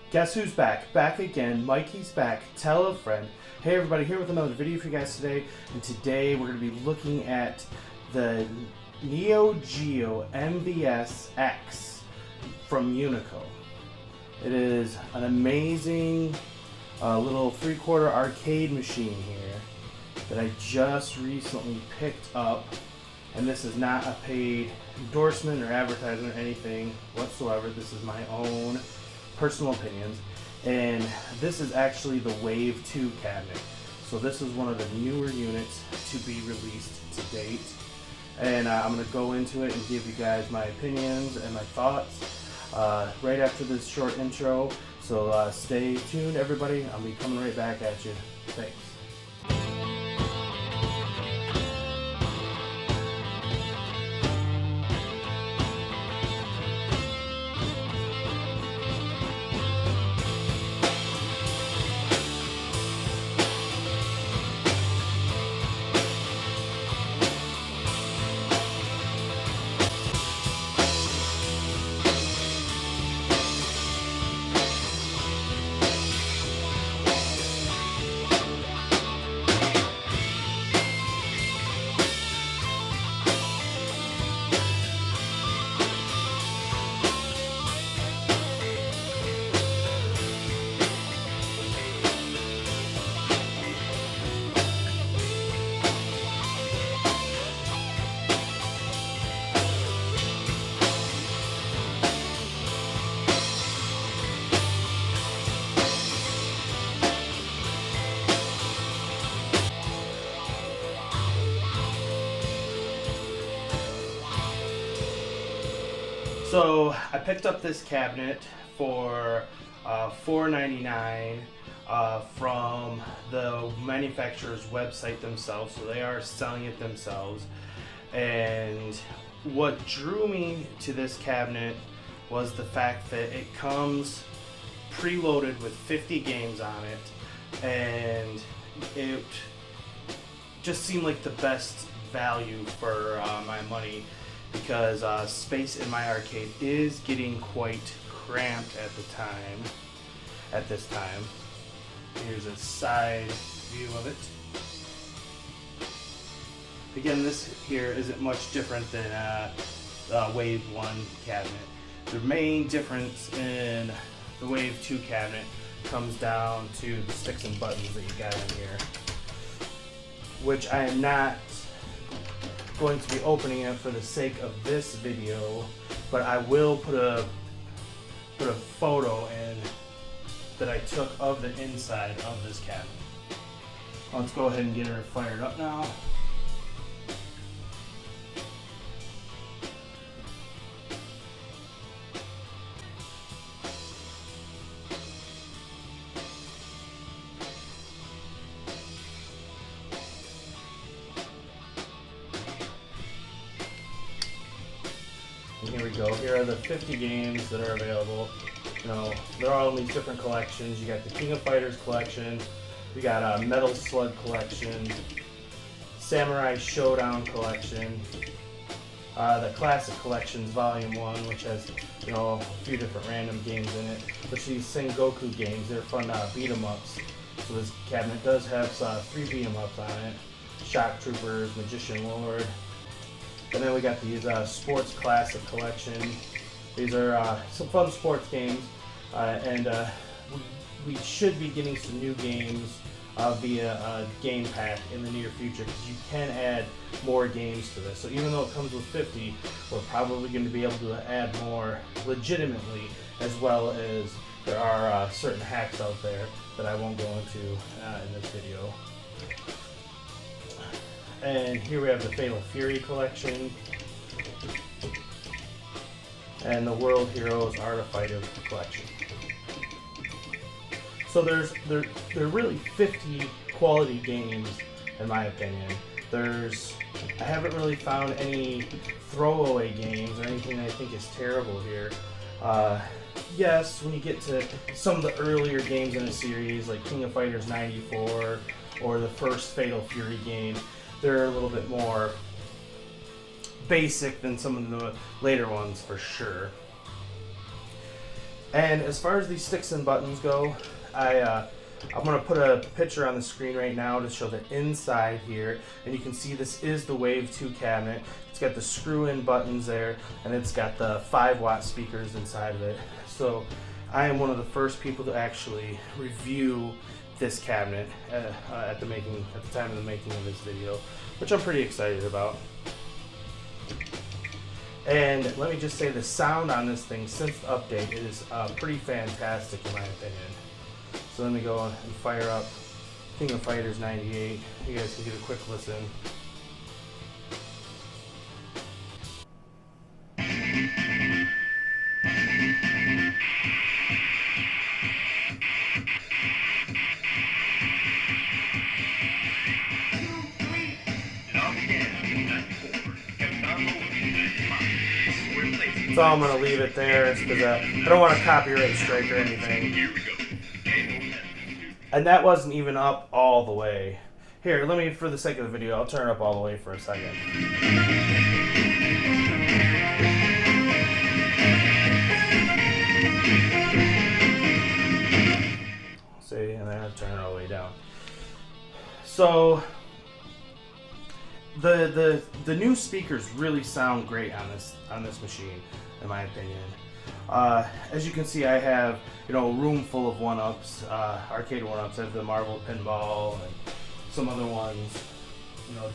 Guess who's back? Back again. Mikey's back. Tell a friend. Hey everybody, here with another video for you guys today. And today we're going to be looking at the Neo Geo MVSX from Unico. It is an amazing little 3/4 arcade machine here that I just recently picked up. And this is not a paid endorsement or advertisement or anything whatsoever. This is my own personal opinions. And this is actually the Wave 2 cabinet. So this is one of the newer units to be released to date. And I'm going to go into it and give you guys my opinions and my thoughts right after this short intro. So stay tuned, everybody. I'll be coming right back at you. Thanks. So I picked up this cabinet for $4.99 from the manufacturer's website themselves. So they are selling it themselves. And what drew me to this cabinet was the fact that it comes preloaded with 50 games on it, and it just seemed like the best value for my money. Because space in my arcade is getting quite cramped at this time. Here's a side view of it. Again, this here isn't much different than Wave 1 cabinet. The main difference in the Wave 2 cabinet comes down to the sticks and buttons that you got in here, which I am not going to be opening it for the sake of this video, but I will put a photo in that I took of the inside of this cabinet. Let's go ahead and get her fired up now. Here we go. Here are the 50 games that are available. You know, they're all in these different collections. You got the King of Fighters collection. We got a Metal Slug collection, Samurai Showdown collection, the Classic Collections Volume 1, which has, you know, a few different random games in it. But these Sengoku games, they're fun beat 'em ups. So this cabinet does have 3 beat 'em ups on it: Shock Troopers, Magician Lord. And then we got these Sports Classic Collection. These are some fun sports games, and we should be getting some new games via Game Pack in the near future, because you can add more games to this. So even though it comes with 50, we're probably going to be able to add more legitimately, as well as there are certain hacks out there that I won't go into in this video. And here we have the Fatal Fury collection and the World Heroes Art of Fighting collection. So there are really 50 quality games in my opinion. I haven't really found any throwaway games or anything I think is terrible here. Yes, when you get to some of the earlier games in a series like King of Fighters 94 or the first Fatal Fury game, they're a little bit more basic than some of the later ones for sure. And as far as these sticks and buttons go, I'm going to put a picture on the screen right now to show the inside here. And you can see this is the Wave 2 cabinet. It's got the screw-in buttons there, and it's got the 5-watt speakers inside of it. So I am one of the first people to actually review this cabinet at the time of the making of this video, which I'm pretty excited about. And let me just say, the sound on this thing since the update is pretty fantastic in my opinion. So let me go and fire up King of Fighters 98. You guys can get a quick listen. So I'm going to leave it there because I don't want a copyright strike or anything. And that wasn't even up all the way. Here, let me, for the sake of the video, I'll turn it up all the way for a second. See, and then I'll turn it all the way down. So the new speakers really sound great on this machine, in my opinion. As you can see, I have a room full of 1-ups, arcade 1-ups. I have the Marvel Pinball and some other ones,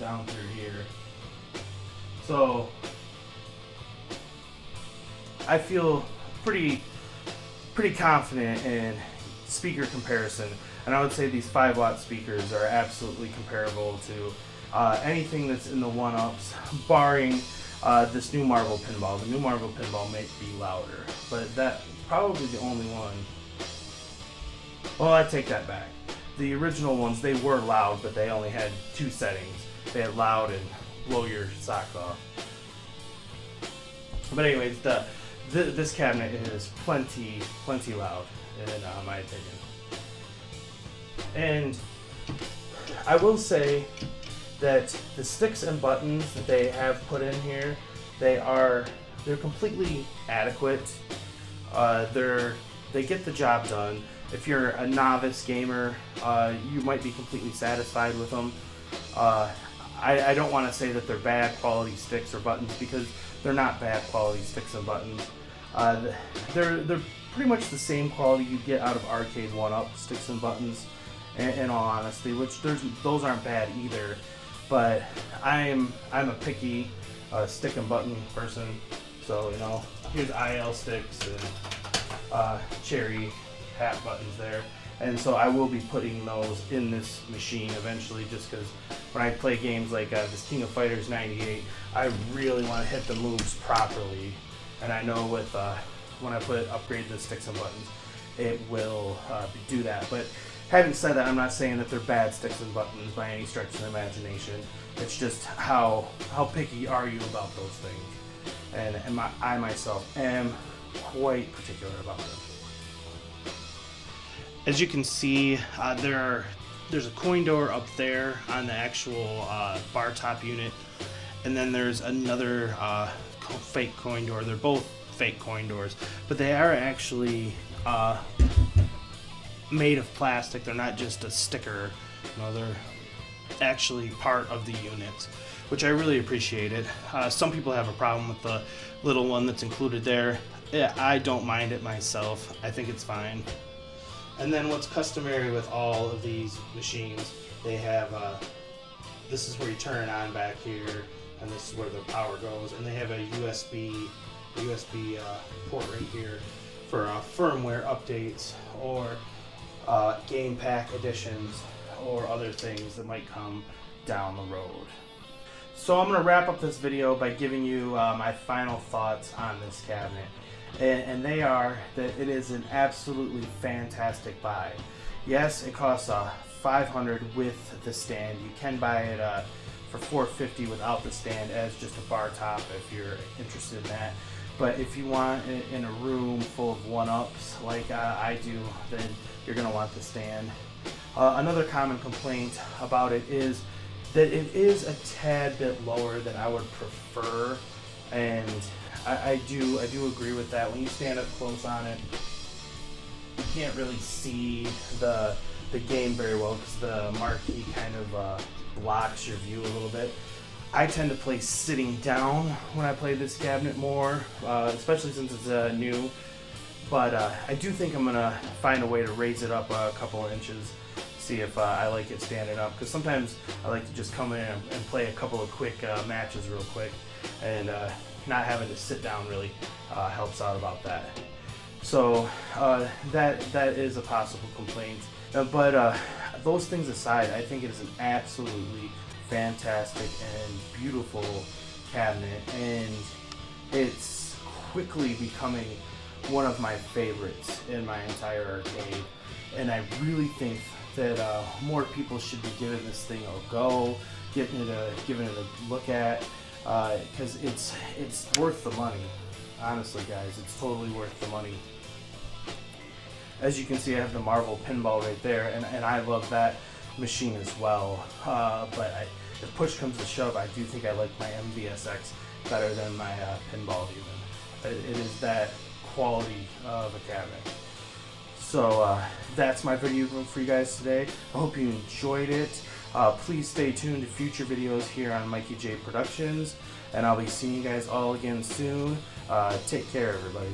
down through here. So I feel pretty confident in speaker comparison, and I would say these 5-watt speakers are absolutely comparable to anything that's in the 1-ups, barring this new Marvel Pinball. The new Marvel Pinball may be louder, but that's probably the only one. Well, I take that back. The original ones, they were loud, but they only had 2 settings. They had loud and blow your socks off. But anyways, this cabinet is plenty loud, in my opinion. And I will say that the sticks and buttons that they have put in here, they're completely adequate. They get the job done. If you're a novice gamer, you might be completely satisfied with them. I don't want to say that they're bad quality sticks or buttons, because they're not bad quality sticks and buttons. They're pretty much the same quality you get out of arcade 1-up sticks and buttons, in all honesty, which those aren't bad either. But I'm a picky stick and button person, so here's IL sticks and cherry hat buttons there, and so I will be putting those in this machine eventually, just because when I play games like this King of Fighters 98, I really want to hit the moves properly, and I know with when I upgrade the sticks and buttons, it will do that. But having said that, I'm not saying that they're bad sticks and buttons by any stretch of the imagination. It's just how picky are you about those things, and I myself am quite particular about them. As you can see, there's a coin door up there on the actual bar top unit, and then there's another fake coin door. They're both fake coin doors, but they are actually made of plastic. They're not just a sticker. They're actually part of the unit, which I really appreciated. Some people have a problem with the little one that's included there. Yeah, I don't mind it myself. I think it's fine. And then what's customary with all of these machines, they have this is where you turn it on back here, and this is where the power goes, and they have a USB port right here for firmware updates or game pack additions or other things that might come down the road. So I'm going to wrap up this video by giving you my final thoughts on this cabinet. And they are that it is an absolutely fantastic buy. Yes, it costs $500 with the stand. You can buy it for $450 without the stand as just a bar top if you're interested in that. But if you want it in a room full of 1-ups like I do, then you're going to want the stand. Another common complaint about it is that it is a tad bit lower than I would prefer, and I do agree with that. When you stand up close on it, can't really see the game very well because the marquee kind of blocks your view a little bit. I tend to play sitting down when I play this cabinet more, especially since it's new. But I do think I'm gonna find a way to raise it up a couple of inches, see if I like it standing up. Because sometimes I like to just come in and play a couple of quick matches real quick, and not having to sit down really helps out about that. So that is a possible complaint. But those things aside, I think it is an absolutely fantastic and beautiful cabinet, and it's quickly becoming one of my favorites in my entire arcade. And I really think that more people should be giving this thing a go, giving it a look at, because it's worth the money. Honestly, guys, it's totally worth the money. As you can see, I have the Marvel pinball right there, and I love that machine as well. But if push comes to shove, I do think I like my MVSX better than my pinball even. It is that quality of a cabinet. So that's my video for you guys today. I hope you enjoyed it. Please stay tuned to future videos here on Mikey J Productions, and I'll be seeing you guys all again soon. Take care, everybody.